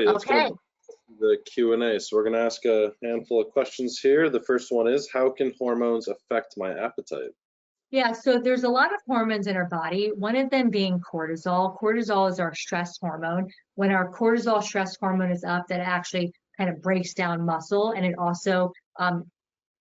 let's Okay. go to the Q&A. So we're going to ask a handful of questions here. The first one is, how can hormones affect my appetite? Yeah, so there's a lot of hormones in our body, one of them being cortisol. Cortisol is our stress hormone. When our cortisol stress hormone is up, that actually kind of breaks down muscle, and it also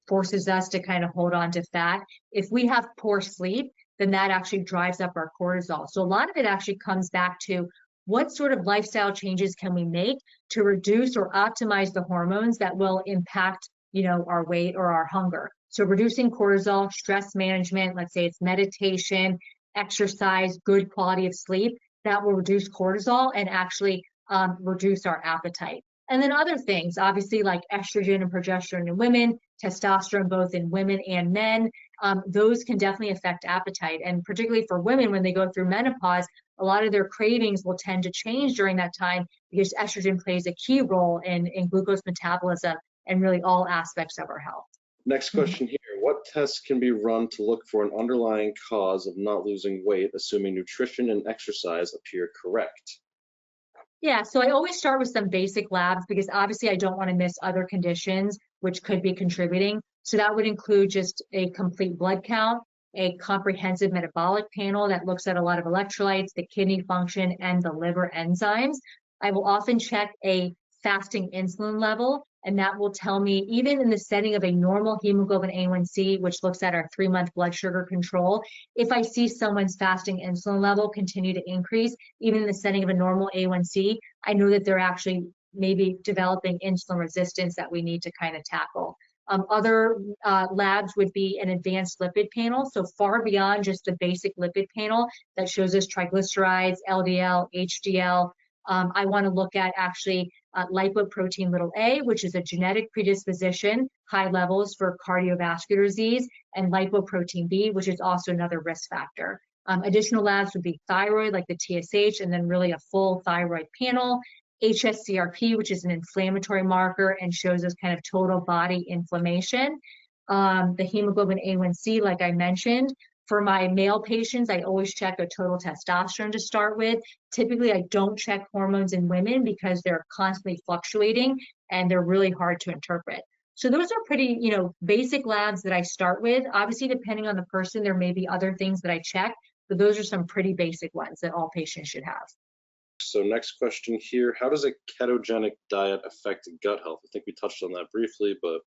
forces us to kind of hold on to fat. If we have poor sleep, then that actually drives up our cortisol. So a lot of it actually comes back to what sort of lifestyle changes can we make to reduce or optimize the hormones that will impact, our weight or our hunger. So reducing cortisol, stress management, let's say it's meditation, exercise, good quality of sleep, that will reduce cortisol and actually reduce our appetite. And then other things, obviously, like estrogen and progesterone in women, testosterone both in women and men, those can definitely affect appetite. And particularly for women, when they go through menopause, a lot of their cravings will tend to change during that time because estrogen plays a key role in glucose metabolism and really all aspects of our health. Next question here. What tests can be run to look for an underlying cause of not losing weight, assuming nutrition and exercise appear correct? Yeah, so I always start with some basic labs because obviously I don't want to miss other conditions which could be contributing. So that would include just a complete blood count, a comprehensive metabolic panel that looks at a lot of electrolytes, the kidney function, and the liver enzymes. I will often check a fasting insulin level, and that will tell me, even in the setting of a normal hemoglobin A1C, which looks at our 3-month blood sugar control, if I see someone's fasting insulin level continue to increase, even in the setting of a normal A1C, I know that they're actually maybe developing insulin resistance that we need to kind of tackle. Other labs would be an advanced lipid panel, so far beyond just the basic lipid panel that shows us triglycerides, LDL, HDL. I want to look at actually lipoprotein little a, which is a genetic predisposition, high levels for cardiovascular disease, and lipoprotein B, which is also another risk factor. Additional labs would be thyroid, like the TSH, and then really a full thyroid panel. HSCRP, which is an inflammatory marker and shows us kind of total body inflammation. The hemoglobin A1C, like I mentioned. For my male patients, I always check a total testosterone to start with. Typically, I don't check hormones in women because they're constantly fluctuating and they're really hard to interpret. So those are pretty, basic labs that I start with. Obviously, depending on the person, there may be other things that I check, but those are some pretty basic ones that all patients should have. So next question here, how does a ketogenic diet affect gut health? I think we touched on that briefly, but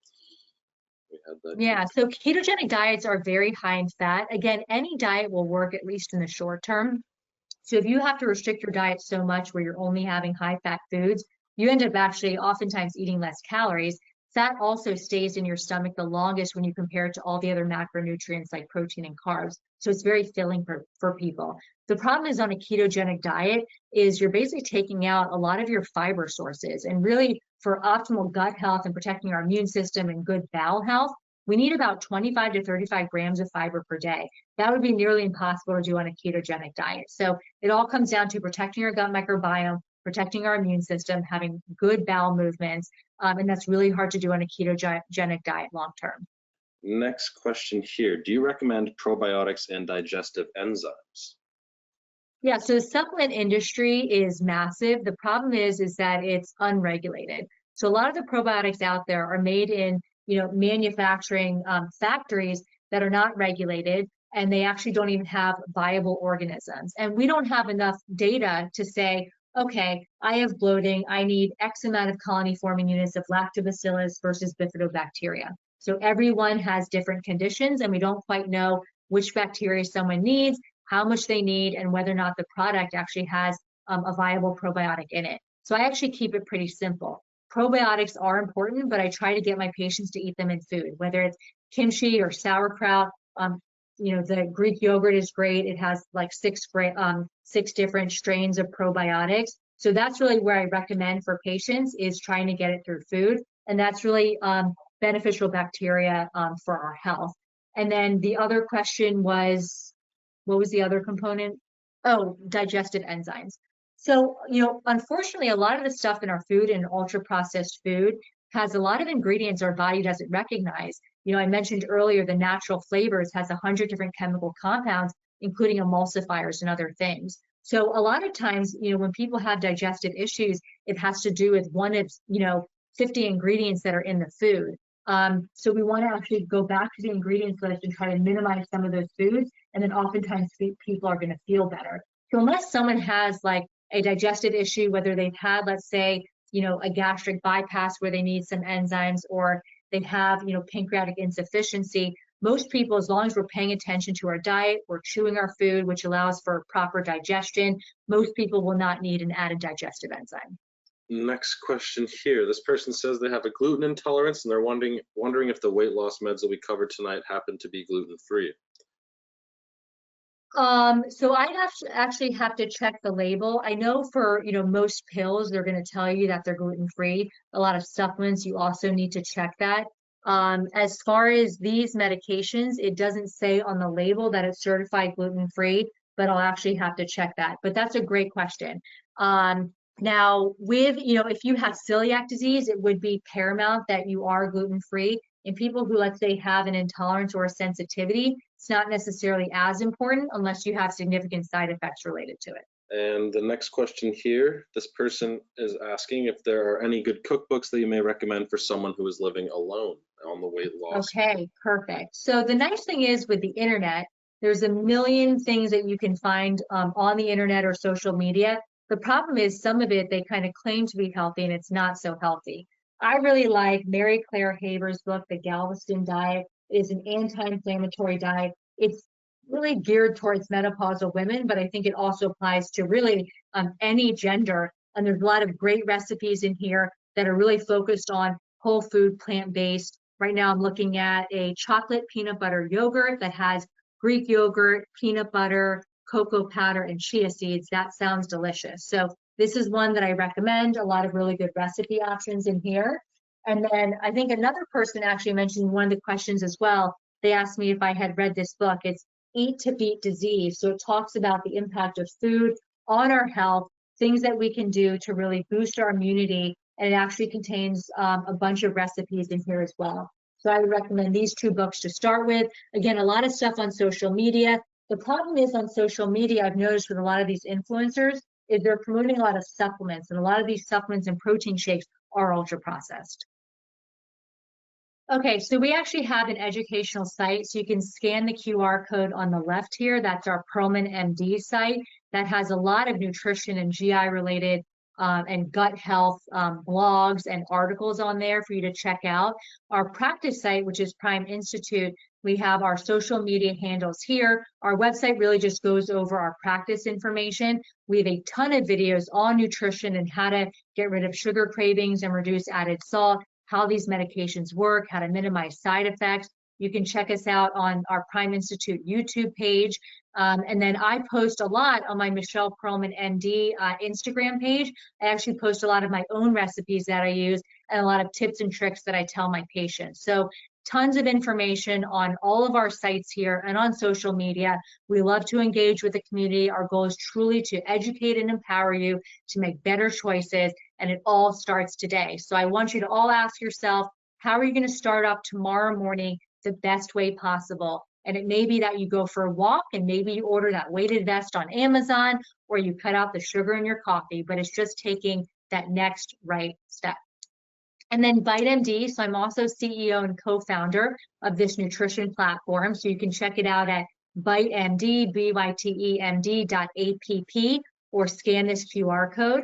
we had that. Yeah, so ketogenic diets are very high in fat. Again, any diet will work at least in the short term. So if you have to restrict your diet so much where you're only having high fat foods, you end up actually oftentimes eating less calories. Fat also stays in your stomach the longest when you compare it to all the other macronutrients like protein and carbs. So it's very filling for people. The problem is on a ketogenic diet is you're basically taking out a lot of your fiber sources. And really for optimal gut health and protecting our immune system and good bowel health, we need about 25 to 35 grams of fiber per day. That would be nearly impossible to do on a ketogenic diet. So it all comes down to protecting your gut microbiome, protecting our immune system, having good bowel movements, and that's really hard to do on a ketogenic diet long term. Next question here, do you recommend probiotics and digestive enzymes? Yeah, so the supplement industry is massive. The problem is that it's unregulated. So a lot of the probiotics out there are made in manufacturing factories that are not regulated, and they actually don't even have viable organisms. And we don't have enough data to say, okay, I have bloating, I need X amount of colony forming units of lactobacillus versus bifidobacteria. So everyone has different conditions, and we don't quite know which bacteria someone needs, how much they need, and whether or not the product actually has a viable probiotic in it. So I actually keep it pretty simple. Probiotics are important, but I try to get my patients to eat them in food, whether it's kimchi or sauerkraut. The Greek yogurt is great. It has like 6 different strains of probiotics. So that's really where I recommend for patients is trying to get it through food. And that's really beneficial bacteria for our health. And then the other question was, what was the other component? Oh, digestive enzymes. So, unfortunately, a lot of the stuff in our food and ultra processed food has a lot of ingredients our body doesn't recognize. I mentioned earlier the natural flavors has 100 different chemical compounds, including emulsifiers and other things. So a lot of times, when people have digestive issues, it has to do with one of, 50 ingredients that are in the food. So we want to actually go back to the ingredients list and try to minimize some of those foods. And then oftentimes people are going to feel better. So unless someone has like a digestive issue, whether they've had, let's say, a gastric bypass where they need some enzymes, or they have, pancreatic insufficiency, most people, as long as we're paying attention to our diet, we're chewing our food, which allows for proper digestion, most people will not need an added digestive enzyme. Next question here. This person says they have a gluten intolerance and they're wondering if the weight loss meds that we covered tonight happen to be gluten-free. So I'd actually have to check the label. I know for, most pills, they're going to tell you that they're gluten-free. A lot of supplements, you also need to check that. As far as these medications, it doesn't say on the label that it's certified gluten-free, but I'll actually have to check that. But that's a great question. Now with, if you have celiac disease, it would be paramount that you are gluten-free. In people who, let's say, have an intolerance or a sensitivity, it's not necessarily as important unless you have significant side effects related to it. And the next question here, this person is asking if there are any good cookbooks that you may recommend for someone who is living alone on the weight loss. Okay, perfect. So the nice thing is with the internet, there's a million things that you can find on the internet or social media. The problem is some of it, they kind of claim to be healthy and it's not so healthy. I really like Mary Claire Haber's book, The Galveston Diet. It is an anti-inflammatory diet. It's really geared towards menopausal women, but I think it also applies to really any gender. And there's a lot of great recipes in here that are really focused on whole food, plant-based. Right now I'm looking at a chocolate peanut butter yogurt that has Greek yogurt, peanut butter, cocoa powder, and chia seeds. That sounds delicious. So this is one that I recommend. A lot of really good recipe options in here. And then I think another person actually mentioned one of the questions as well. They asked me if I had read this book. It's Eat to Beat Disease. So it talks about the impact of food on our health, things that we can do to really boost our immunity. And it actually contains a bunch of recipes in here as well. So I would recommend these two books to start with. Again, a lot of stuff on social media. The problem is on social media, I've noticed with a lot of these influencers, is they're promoting a lot of supplements, and a lot of these supplements and protein shakes are ultra processed. Okay, so we actually have an educational site, so you can scan the QR code on the left here. That's our Pearlman MD site that has a lot of nutrition and GI related and gut health blogs and articles on there for you to check out. Our practice site, which is Prime Institute, we have our social media handles here. Our website really just goes over our practice information. We have a ton of videos on nutrition and how to get rid of sugar cravings and reduce added salt, how these medications work, how to minimize side effects. You can check us out on our Prime Institute YouTube page. And then I post a lot on my Michelle Pearlman MD Instagram page. I actually post a lot of my own recipes that I use and a lot of tips and tricks that I tell my patients. So tons of information on all of our sites here and on social media. We love to engage with the community. Our goal is truly to educate and empower you to make better choices, and it all starts today. So I want you to all ask yourself, how are you going to start off tomorrow morning the best way possible? And it may be that you go for a walk, and maybe you order that weighted vest on Amazon, or you cut out the sugar in your coffee, but it's just taking that next right step. And then BiteMD, so I'm also CEO and co-founder of this nutrition platform. So you can check it out at BiteMD, BYTEMD.app, or scan this QR code.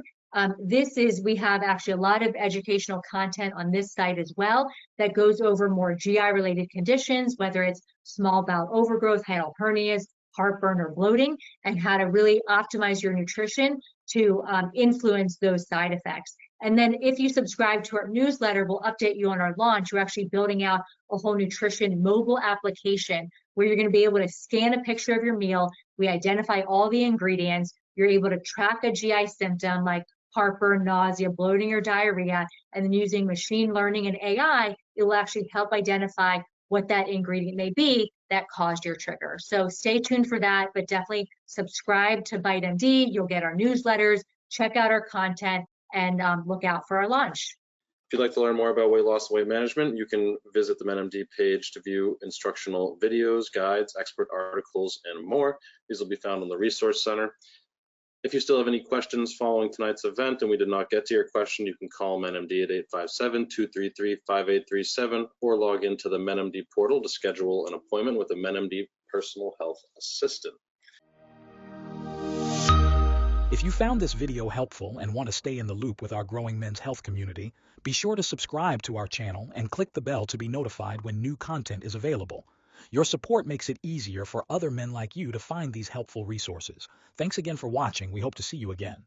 We have actually a lot of educational content on this site as well that goes over more GI related conditions, whether it's small bowel overgrowth, hiatal hernias, heartburn, or bloating, and how to really optimize your nutrition to influence those side effects. And then if you subscribe to our newsletter, we'll update you on our launch. We're actually building out a whole nutrition mobile application where you're going to be able to scan a picture of your meal. We identify all the ingredients. You're able to track a GI symptom like heartburn, nausea, bloating, or diarrhea. And then using machine learning and AI, it will actually help identify what that ingredient may be that caused your trigger. So stay tuned for that, but definitely subscribe to BiteMD. You'll get our newsletters, check out our content, and look out for our launch. If you'd like to learn more about weight loss and weight management, you can visit the MenMD page to view instructional videos, guides, expert articles, and more. These will be found in the Resource Center. If you still have any questions following tonight's event and we did not get to your question, you can call MenMD at 857-233-5837 or log into the MenMD portal to schedule an appointment with a MenMD personal health assistant. If you found this video helpful and want to stay in the loop with our growing men's health community, be sure to subscribe to our channel and click the bell to be notified when new content is available. Your support makes it easier for other men like you to find these helpful resources. Thanks again for watching. We hope to see you again.